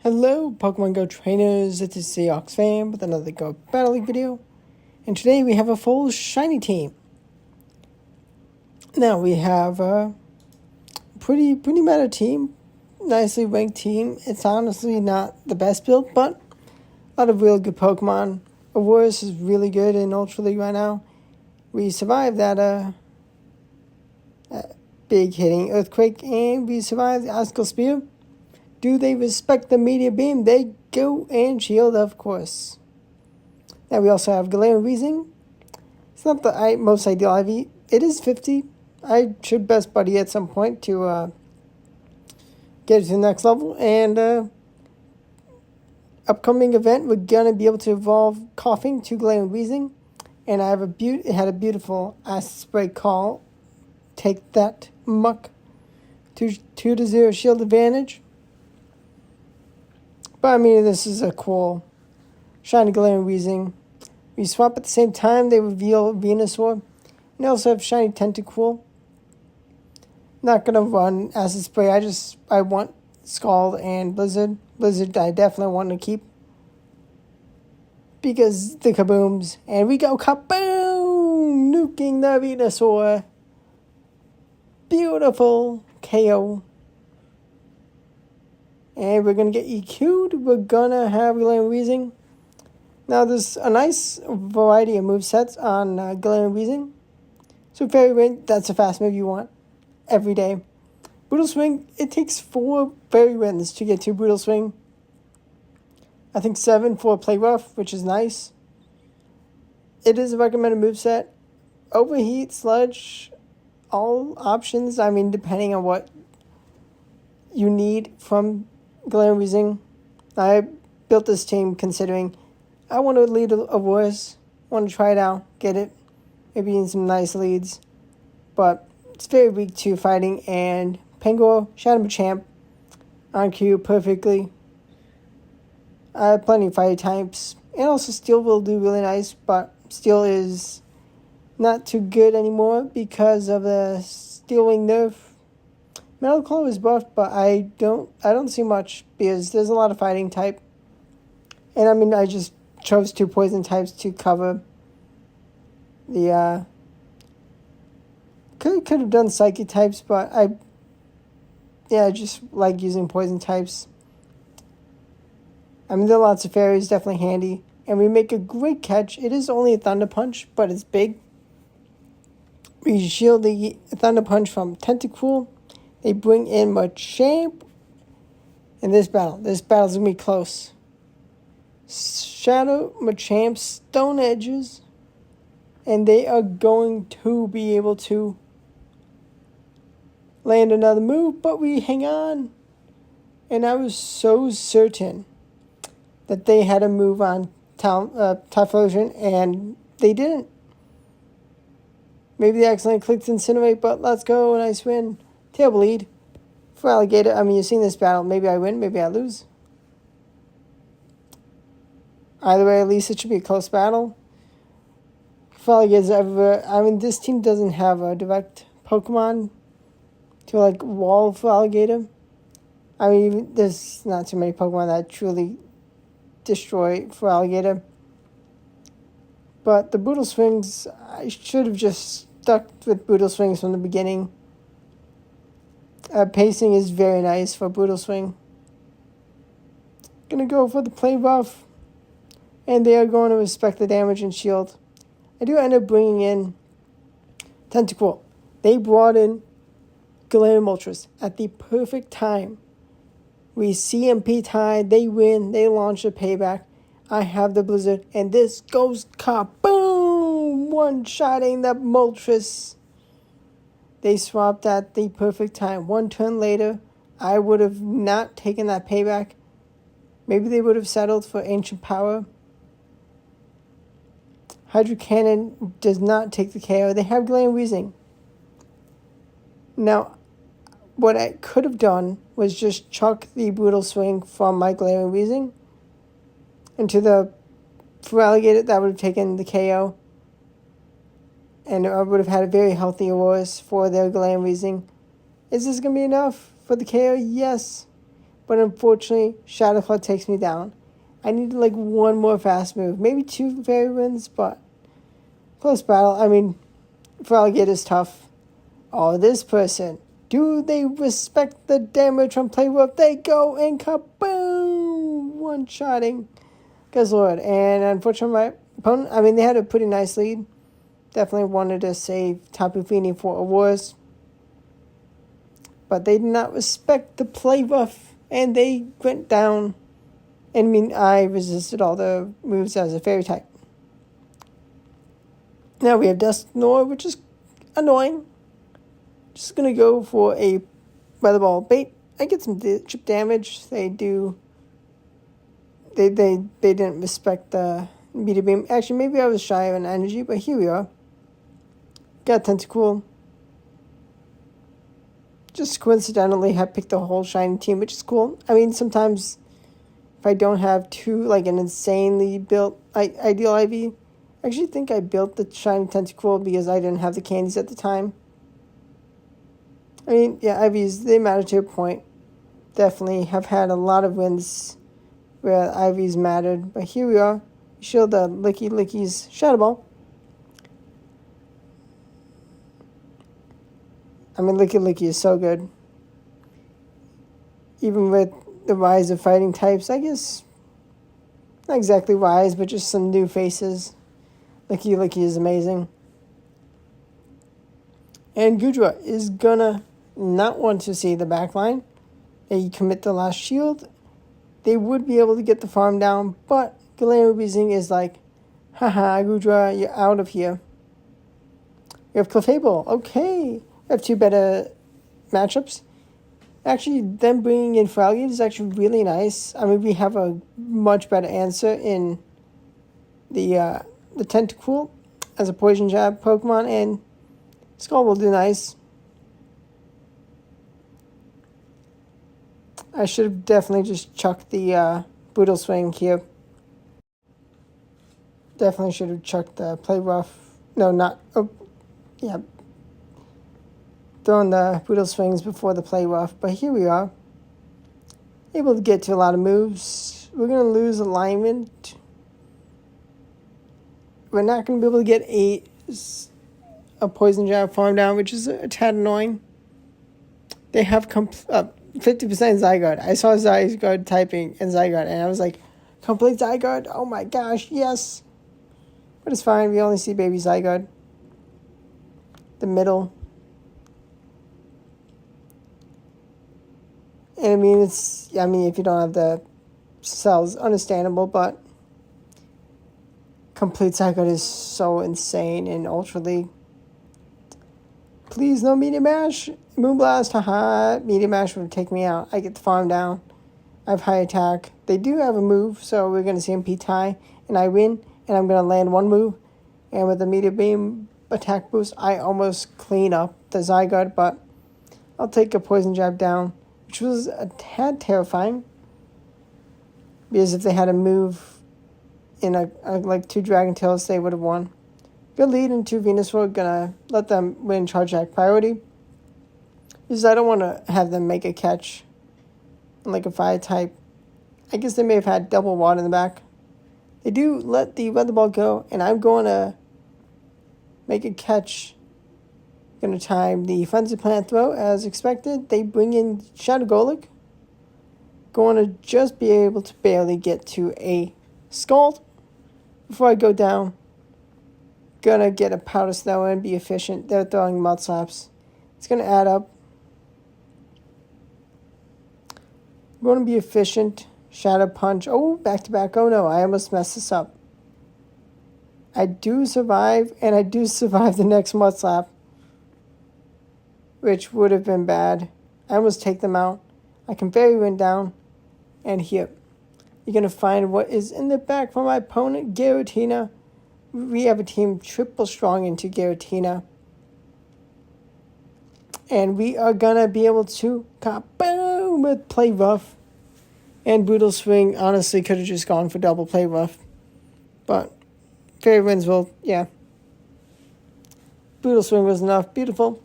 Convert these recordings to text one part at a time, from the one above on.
Hello, Pokemon Go trainers. It is Seahawks fan with another Go Battle League video. And today we have a full shiny team. Now we have a pretty meta team, nicely ranked team. It's honestly not the best build, but a lot of real good Pokemon. Aurorus is really good in Ultra League right now. We survived that big hitting Earthquake, and we survived the Icicle Spear. Do they respect the Meteor Beam? They go and shield, of course. Now we also have Galarian Weezing. It's not the most ideal IV. It is 50. I should best buddy at some point to get it to the next level. And upcoming event, we're gonna be able to evolve Coughing to Galarian Weezing. And I have it had a beautiful Acid Spray call. Take that, Muck. 2-0 shield advantage. But I mean, this is a cool shiny Galarian Weezing. We swap at the same time, they reveal Venusaur. And they also have shiny Tentacool. Not gonna run Acid Spray, I want Scald and Blizzard. Blizzard I definitely want to keep. Because the kabooms. And we go kaboom! Nuking the Venusaur. Beautiful KO. And we're going to get EQ'd. We're going to have Galarian Weezing. Now, there's a nice variety of movesets on Galarian Weezing. So, Fairy Wind, that's a fast move you want every day. Brutal Swing, it takes 4 Fairy Winds to get to Brutal Swing. I think 7 for Play Rough, which is nice. It is a recommended moveset. Overheat, Sludge, all options. I mean, depending on what you need from Galarian Weezing. I built this team considering I want to lead Aurorus. Want to try it out, get it, maybe in some nice leads. But it's very weak to fighting, and Pangoro, Shadow Machamp on cue perfectly. I have plenty of fire types, and also Steel will do really nice, but Steel is not too good anymore because of the Steel Wing nerf. Metal Claw is buffed, but I don't see much because there's a lot of fighting type. And I mean, I just chose 2 poison types to cover the could have done psychic types, but I just like using poison types. I mean, there are lots of fairies, definitely handy, and we make a great catch. It is only a Thunder Punch, but it's big. We shield the Thunder Punch from Tentacool. They bring in Machamp in this battle. This battle's going to be close. Shadow Machamp, Stone Edges, and they are going to be able to land another move, but we hang on. And I was so certain that they had a move on Typhlosion, and they didn't. Maybe they accidentally clicked Incinerate, but let's go, nice win. Tail Bleed for Alligator. I mean, you've seen this battle. Maybe I win, maybe I lose. Either way, at least it should be a close battle. For Alligators everywhere. I mean, this team doesn't have a direct Pokemon to, like, wall for Alligator. I mean, there's not too many Pokemon that truly destroy for Alligator. But the Brutal Swings, I should have just stuck with Brutal Swings from the beginning. Pacing is very nice for Brutal Swing. Gonna go for the Play Rough. And they are going to respect the damage and shield. I do end up bringing in Tentacool. They brought in Galarian Moltres at the perfect time. We CMP tied, they win, they launch a payback. I have the Blizzard, and this goes kaboom! One-shotting the Moltres. They swapped at the perfect time. 1 turn later, I would have not taken that payback. Maybe they would have settled for Ancient Power. Hydro Cannon does not take the KO. They have Galarian Weezing. Now, what I could have done was just chuck the Brutal Swing from my Galarian Weezing into the for Alligator. That would have taken the KO. And I would have had a very healthy Aurorus for their Galarian Weezing. Is this going to be enough for the KO? Yes. but unfortunately, Shadow Claw takes me down. I need like one more fast move, maybe 2 Fairy Winds, but close battle. I mean, Feraligatr is tough. Oh, this person. Do they respect the damage from Play Rough? They go and kaboom! One-shotting Guzzlord. And unfortunately, my opponent, I mean, they had a pretty nice lead. Definitely wanted to save Tapu Fini for Awards. But they did not respect the Play Rough, and they went down. And I mean, I resisted all the moves as a Fairy type. Now we have Dusknoir, which is annoying. Just going to go for a Weather Ball bait. I get some chip damage. They do. They didn't respect the Meteor Beam. Actually, maybe I was shy of an energy, but here we are. Got Tentacool. Just coincidentally have picked the whole shiny team, which is cool. I mean, sometimes if I don't have an insanely built ideal IV, I actually think I built the shiny Tentacool because I didn't have the candies at the time. I mean, yeah, IVs, they matter to a point. Definitely have had a lot of wins where IVs mattered. But here we are. Show the Licky's Shadow Ball. I mean, Licky is so good. Even with the rise of fighting types, I guess, not exactly rise, but just some new faces. Licky is amazing. And Gudra is gonna not want to see the backline. They commit the last shield. They would be able to get the farm down, but Galarian Weezing is like, haha, Gudra, you're out of here. We have Clefable. Okay. We have 2 better matchups. Actually, them bringing in Feraligatr is actually really nice. I mean, we have a much better answer in the Tentacool as a Poison Jab Pokemon, and Skull will do nice. I should have definitely just chucked the Brutal Swing here. Definitely should have chucked the Play Rough. No, not... Oh, yeah. Throwing the Brutal Swings before the Play Rough. But here we are. Able to get to a lot of moves. We're going to lose alignment. We're not going to be able to get a Poison Jab farm down, which is a tad annoying. They have 50% Zygarde. I saw Zygarde typing in Zygarde, and I was like, complete Zygarde? Oh my gosh, yes. But it's fine. We only see baby Zygarde. The middle. And I mean, if you don't have the cells, understandable, but complete Zygarde is so insane in Ultra League. Please, no Meteor Mash. Moonblast, haha. Meteor Mash would take me out. I get the farm down. I have high attack. They do have a move, so we're going to see him P-tie, and I win, and I'm going to land one move. And with the Meteor Beam attack boost, I almost clean up the Zygarde, but I'll take a Poison Jab down, which was a tad terrifying. Because if they had a move in like 2 Dragon Tails, they would have won. Good lead into Venusaur. Gonna let them win Charge Attack priority. Because I don't want to have them make a catch like a Fire type. I guess they may have had double water in the back. They do let the Weather Ball go, and I'm going to make a catch. Going to time the Frenzy Plant throw as expected. They bring in Shadow Golem. Going to just be able to barely get to a Scald before I go down. Gonna get a Powder Snow and be efficient. They're throwing Mud Slaps. It's gonna add up. I'm gonna be efficient. Shadow Punch. Oh, back to back. Oh no, I almost messed this up. I do survive, and I do survive the next Mud Slap, which would have been bad. I almost take them out. I can Fairy Wind down, and here. You're gonna find what is in the back for my opponent, Giratina. We have a team triple strong into Giratina. And we are going to be able to kaboom with Play Rough. And Brutal Swing honestly could have just gone for double Play Rough. But Fairy Winds will, yeah. Brutal Swing was enough. Beautiful.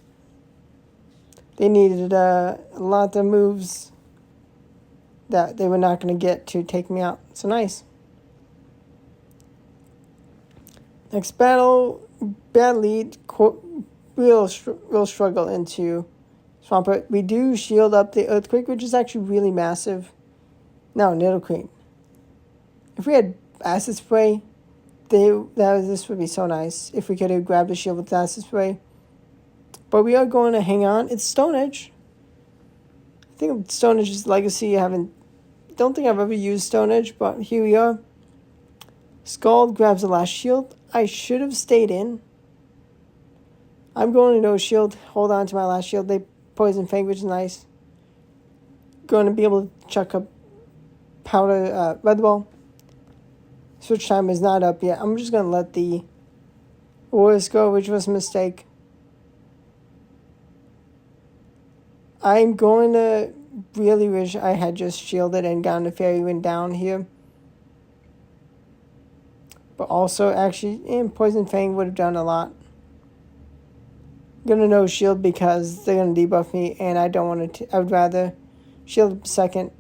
They needed a lot of moves. that they were not going to get to take me out. So nice. Next battle, bad lead, real struggle into Swampert. We do shield up the Earthquake, which is actually really massive. No, Nidoqueen. If we had Acid Spray, this would be so nice if we could have grabbed a shield with Acid Spray. But we are going to hang on. It's Stone Edge. I think Stone Edge's Legacy. Don't think I've ever used Stone Edge, but here we are. Scald grabs the last shield. I should have stayed in. I'm going to no shield. Hold on to my last shield. They Poison Fang, which is nice. Going to be able to chuck a powder Red Ball. Switch time is not up yet. I'm just going to let the Warriors go, which was a mistake. I'm going to really wish I had just shielded and gotten a Fairy Wind down here. But also, actually, Poison Fang would have done a lot. I'm going to no shield because they're going to debuff me, and I don't want to. I would rather shield second.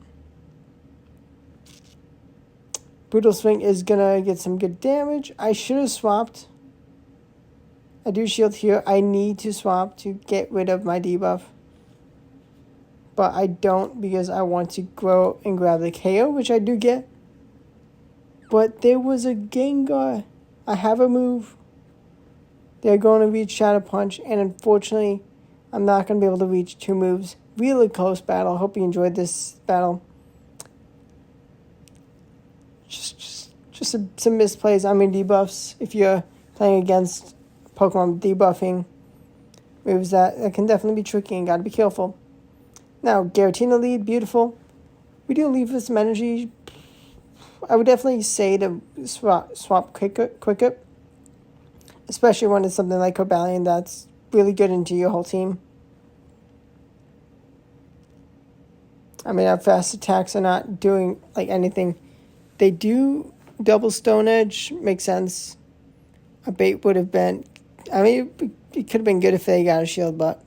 Brutal Swing is going to get some good damage. I should have swapped. I do shield here. I need to swap to get rid of my debuff. But I don't because I want to grow and grab the KO, which I do get. But there was a Gengar. I have a move. They're going to reach Shadow Punch, and unfortunately, I'm not going to be able to reach two moves. Really close battle. Hope you enjoyed this battle. Just some misplays. I mean, debuffs. If you're playing against Pokemon debuffing moves, that can definitely be tricky and got to be careful. Now, Giratina lead, beautiful. We do leave with some energy. I would definitely say to swap quicker. Especially when it's something like Cobalion that's really good into your whole team. I mean, our fast attacks are not doing like anything. They do double Stone Edge, makes sense. A bait would have been, I mean, it could have been good if they got a shield, but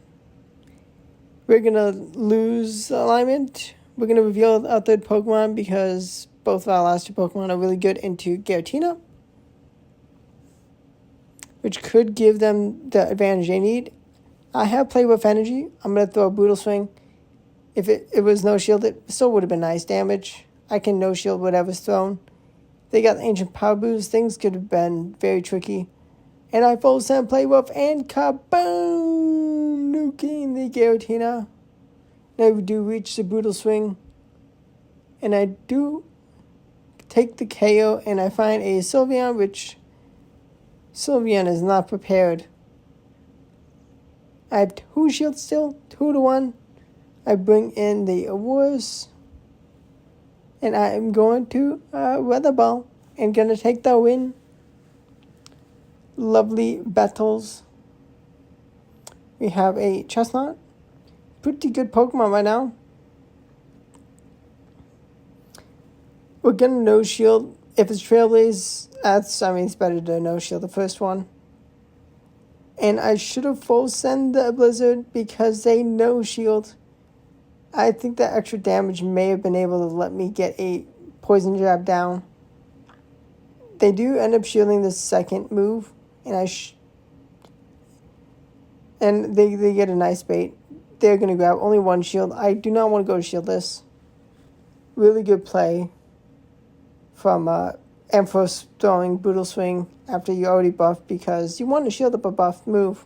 we're going to lose alignment. We're going to reveal our third Pokemon because both of our last two Pokemon are really good into Giratina, which could give them the advantage they need. I have Play Rough Energy. I'm going to throw a Brutal Swing. If it was no shield, it still would have been nice damage. I can no shield whatever's thrown. They got the Ancient Power Boost. Things could have been very tricky. And I full send Play Rough and kaboom! Nuking the Giratina. Now we do reach the Brutal Swing. And I do take the KO and I find a Sylveon, which Sylveon is not prepared. I have two shields still, 2-1. I bring in the Awards. And I am going to Weather Ball and going to take the win. Lovely battles. We have a Chestnut. Pretty good Pokemon right now. We're going to no shield. If it's Trailblaze, it's better to no shield the first one. And I should have full send the Blizzard because they no shield. I think that extra damage may have been able to let me get a Poison Jab down. They do end up shielding the second move, and they get a nice bait. They're going to grab only one shield. I do not want to go shieldless. Really good play from Ampharos throwing Brutal Swing after you already buffed because you want to shield up a buffed move.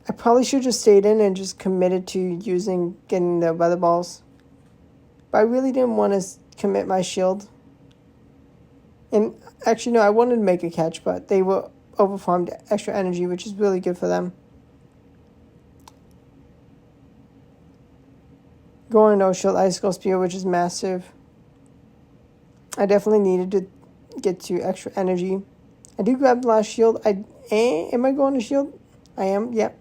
I probably should have just stayed in and just committed to getting the Weather Balls. But I really didn't want to commit my shield. And actually, no, I wanted to make a catch, but they were overfarmed extra energy, which is really good for them. Going no shield, Icicle Spear, which is massive. I definitely needed to get to extra energy. I do grab the last shield. Am I going to shield? I am, yep.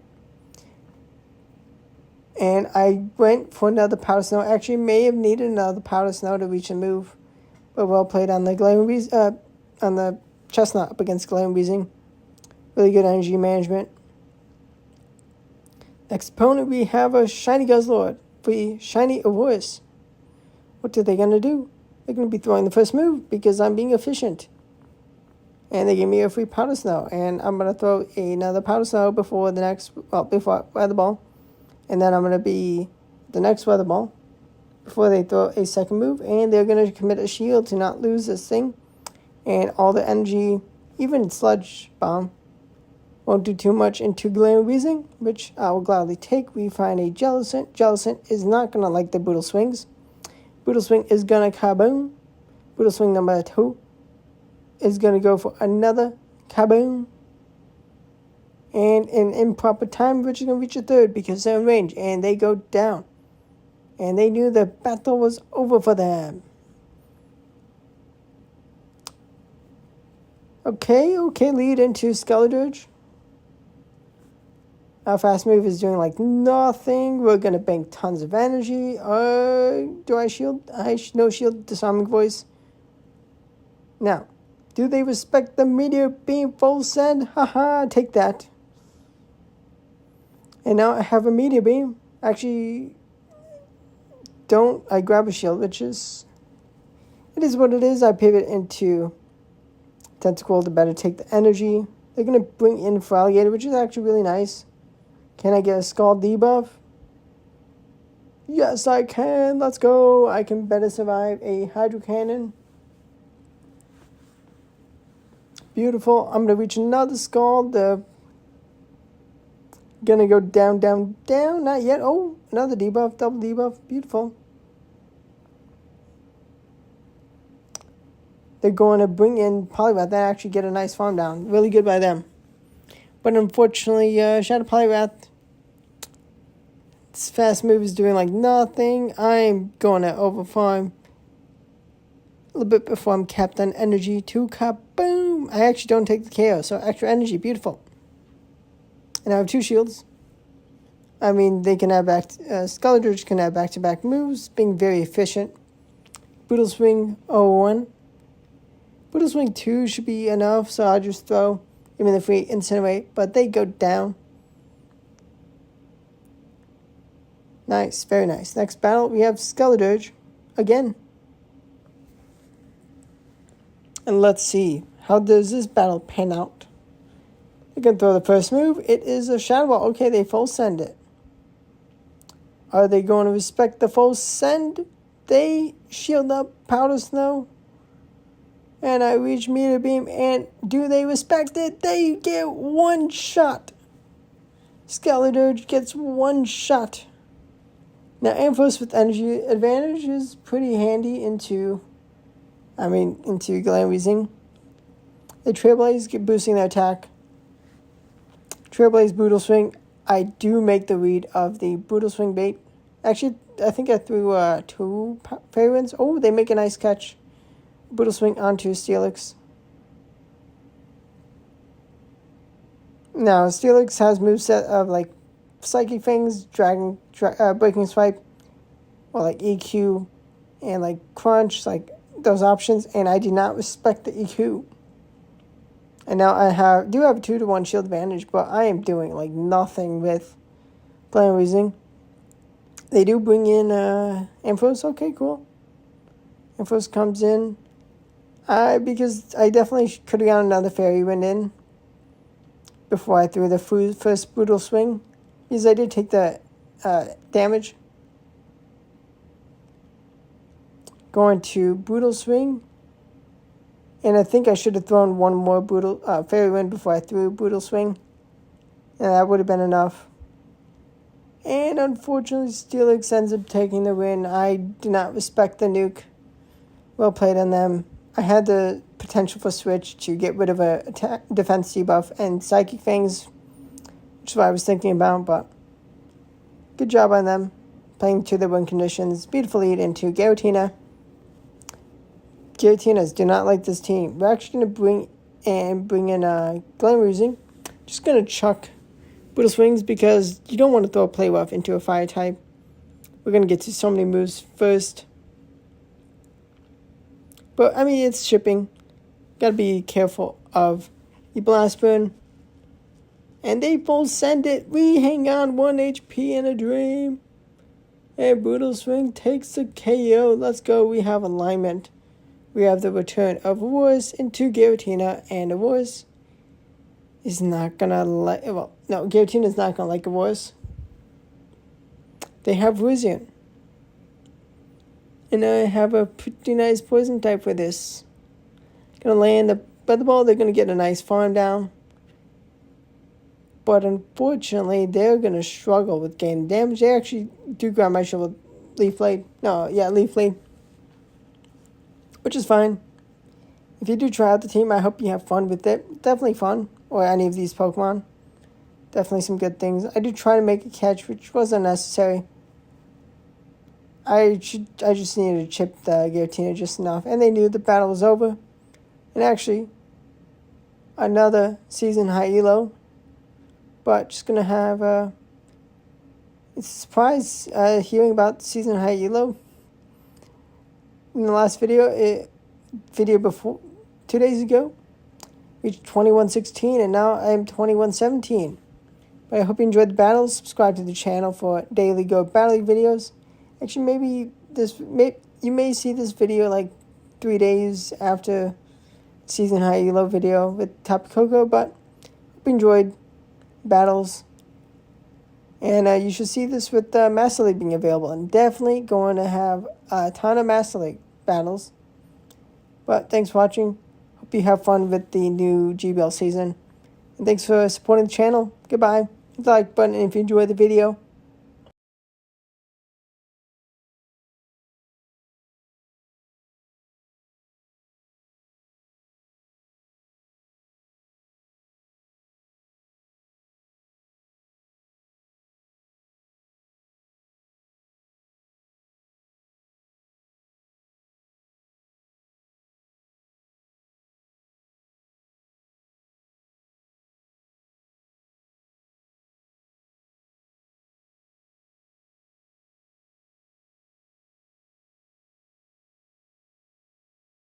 And I went for another Powder Snow. Actually, may have needed another Powder Snow to reach a move. But well played on the on the Chestnut up against Glamour. Really good energy management. Next opponent, we have a Shiny Guzzlord. free shiny awards. What are they going to do? They're going to be throwing the first move because I'm being efficient. And they gave me a free Powder Snow. And I'm going to throw another Powder Snow before Weather Ball. And then I'm going to be the next Weather Ball before they throw a second move. And they're going to commit a shield to not lose this thing. And all the energy, even Sludge Bomb, won't do too much into Glaring Weezing, which I will gladly take. We find a Jellicent. Jellicent is not going to like the Boodle Swings. Boodle Swing is going to kaboom. Boodle Swing number 2 is going to go for another kaboom. And in improper time, which is going to reach a third because they're in range. And they go down. And they knew the battle was over for them. Okay, lead into Skeledirge. Our fast move is doing like nothing. We're going to bank tons of energy. Do I shield? No shield, Disarming Voice. Now, do they respect the Meteor Beam full send? Haha, take that. And now I have a Meteor Beam. Actually, I grab a shield, which is... It is what it is. I pivot into Tentacle to better take the energy. They're going to bring in Feraligatr, which is actually really nice. Can I get a Scald debuff? Yes, I can. Let's go. I can better survive a Hydro Cannon. Beautiful. I'm going to reach another Scald. Going to go down. Not yet. Oh, another debuff. Double debuff. Beautiful. They're going to bring in Poliwrath. They actually get a nice farm down. Really good by them. But unfortunately, Shadow Poliwrath, this fast move is doing like nothing. I'm going to overfarm a little bit before I'm capped on energy. 2 kaboom! I actually don't take the KO, so extra energy. Beautiful. And I have 2 shields. I mean, they can have Skeledirge can have back-to-back moves, being very efficient. Boodle Swing 01. Boodle Swing 2 should be enough, so I'll just throw... Even if we Incinerate, but they go down. Nice, very nice. Next battle, we have Skeledirge again. And let's see, how does this battle pan out? They can throw the first move. It is a Shadow Ball. Okay, they full send it. Are they going to respect the full send? They shield up Powder Snow. And I reach Meteor Beam, and do they respect it? They get 1 shot. Skeledirge gets 1 shot. Now, Ampharos with energy advantage is pretty handy into Glaring Weezing. The Trailblaze get boosting their attack. Trailblaze Boodle Swing. I do make the read of the Boodle Swing bait. Actually, I think I threw 2 Fairy Winds. Oh, they make a nice catch. Boodle Swing onto Steelix. Now, Steelix has moveset of like Psychic Fangs, Breaking Swipe, or like EQ, and like Crunch, like those options, and I do not respect the EQ. And now I do have a 2-to-1 shield advantage, but I am doing like nothing with Glaring Weezing. They do bring in Ampharos. Okay, cool. Ampharos comes in. Because I definitely could have gotten another Fairy Wind in before I threw the first Boodle Swing. Because I did take the damage. Going to Boodle Swing. And I think I should have thrown one more Fairy Wind before I threw Boodle Swing. And that would have been enough. And unfortunately, Steelix ends up taking the win. I do not respect the nuke. Well played on them. I had the potential for switch to get rid of a defense debuff and Psychic Fangs, which is what I was thinking about, but good job on them. Playing to the win conditions. Beautiful lead into Giratina. Giratinas do not like this team. We're actually going to bring in Glaring Weezing. Just going to chuck Boodle Swings because you don't want to throw a Play Rough into a Fire type. We're going to get to so many moves first. But, I mean, it's shipping. Got to be careful of the Blast Burn. And they full send it. We hang on 1 HP in a dream. And Brutal Swing takes the KO. Let's go. We have alignment. We have the return of Wars into Giratina, and a Wars is not gonna like. Well, no, Giratina is not gonna like a Wars. They have Ruzian. And I have a pretty nice poison type for this. Gonna land the Feather Ball, they're gonna get a nice farm down. But unfortunately, they're gonna struggle with gaining damage. They actually do grab my shield with Leaf Blade. Leaf Blade. Which is fine. If you do try out the team, I hope you have fun with it. Definitely fun. Or any of these Pokemon. Definitely some good things. I do try to make a catch, which wasn't necessary. I just needed to chip the Giratina just enough. And they knew the battle was over. And actually, another season high elo. But just going to have it's a surprise hearing about season high elo. In the last video before, 2 days ago, reached 2116, and now I am 2117. But I hope you enjoyed the battles. Subscribe to the channel for daily Go battling videos. Actually, you may see this video like 3 days after season high elo video with Tapu Koko, but hope you enjoyed battles. And you should see this with Master League being available. And definitely going to have a ton of Master League battles. But thanks for watching. Hope you have fun with the new GBL season. And thanks for supporting the channel. Goodbye. Hit the like button if you enjoyed the video.